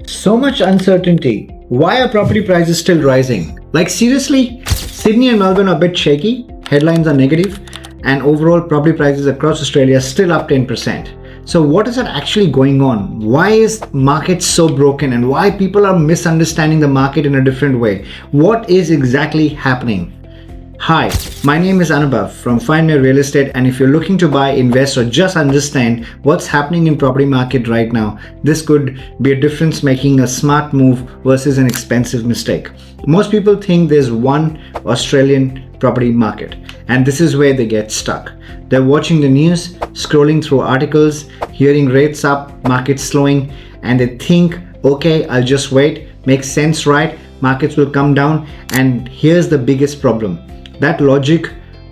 So much uncertainty. Why are property prices still rising? Like seriously, Sydney and Melbourne are a bit shaky, headlines are negative, and overall property prices across Australia are still up 10%. So what is actually going on? Why is market so broken and why people are misunderstanding the market in a different way? What is exactly happening? Hi, my name is Anubhav from Find My Real Estate, and if you're looking to buy, invest or just understand what's happening in property market right now, this could be a difference making a smart move versus an expensive mistake. Most people think there's one Australian property market, and this is where they get stuck. They're watching the news, scrolling through articles, hearing rates up, markets slowing, and they think, okay, I'll just wait, makes sense, right? Markets will come down. And here's the biggest problem. That logic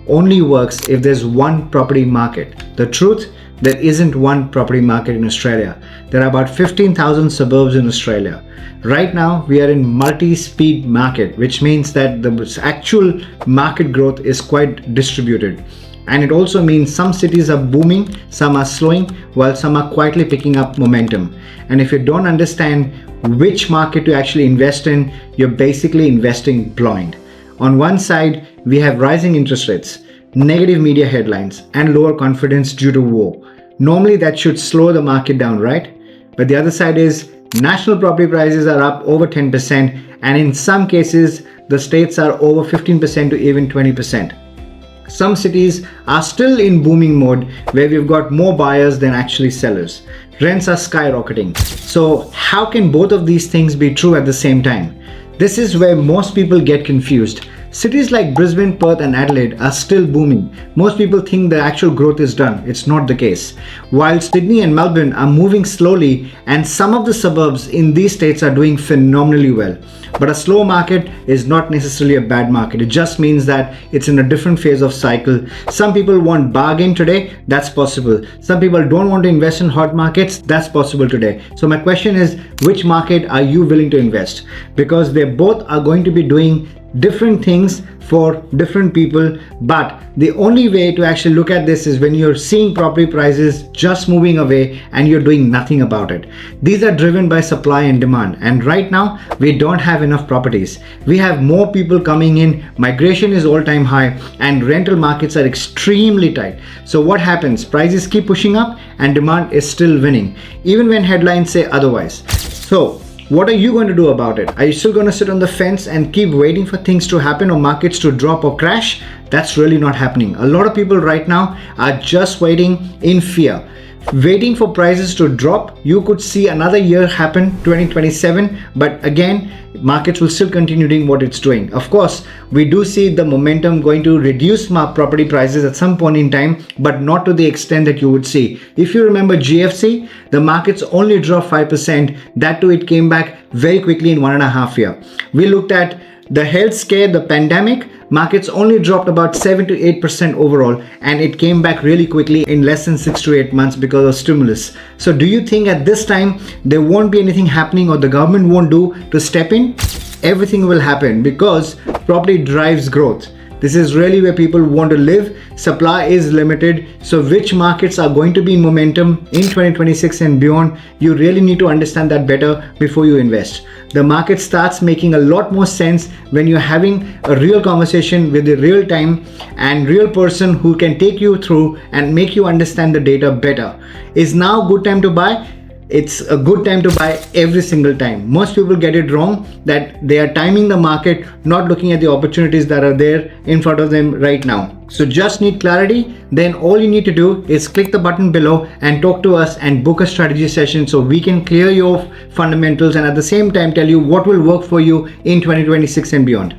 only works if there's one property market. The truth, there isn't one property market in Australia. There are about 15,000 suburbs in Australia. Right now, we are in multi-speed market, which means that the actual market growth is quite distributed. And it also means some cities are booming, some are slowing, while some are quietly picking up momentum. And if you don't understand which market to actually invest in, you're basically investing blind. On one side, we have rising interest rates, negative media headlines, and lower confidence due to war. Normally that should slow the market down, right? But the other side is national property prices are up over 10%, and in some cases, the states are over 15% to even 20%. Some cities are still in booming mode where we've got more buyers than actually sellers. Rents are skyrocketing. So how can both of these things be true at the same time? This is where most people get confused. Cities like Brisbane, Perth and Adelaide are still booming. Most people think the actual growth is done. It's not the case. While Sydney and Melbourne are moving slowly, and some of the suburbs in these states are doing phenomenally well. But a slow market is not necessarily a bad market. It just means that it's in a different phase of cycle. Some people want bargain today, that's possible. Some people don't want to invest in hot markets, that's possible today. So my question is, which market are you willing to invest? Because they both are going to be doing different things for different people, but the only way to actually look at this is when you're seeing property prices just moving away and you're doing nothing about it. These are driven by supply and demand, and right now we don't have enough properties. We have more people coming in, migration is all-time high, and rental markets are extremely tight. So what happens? Prices keep pushing up and demand is still winning, even when headlines say otherwise. So what are you going to do about it? Are you still going to sit on the fence and keep waiting for things to happen or markets to drop or crash? That's really not happening. A lot of people right now are just waiting in fear, waiting for prices to drop. You could see another year happen, 2027, but again, markets will still continue doing what it's doing. Of course, we do see the momentum going to reduce property prices at some point in time, but not to the extent that you would see. If you remember GFC, the markets only dropped 5%. That too, it came back very quickly in 1.5 years. We looked at the health scare, the pandemic, markets only dropped about 7 to 8% overall, and it came back really quickly in less than 6 to 8 months because of stimulus. So do you think at this time there won't be anything happening or the government won't do to step in? Everything will happen because property drives growth. This is really where people want to live. Supply is limited. So which markets are going to be in momentum in 2026 and beyond? You really need to understand that better before you invest. The market starts making a lot more sense when you're having a real conversation with a real time and real person who can take you through and make you understand the data better. Is now a good time to buy? It's a good time to buy every single time. Most people get it wrong that they are timing the market, not looking at the opportunities that are there in front of them right now. So just need clarity. Then all you need to do is click the button below and talk to us and book a strategy session so we can clear your fundamentals and at the same time tell you what will work for you in 2026 and beyond.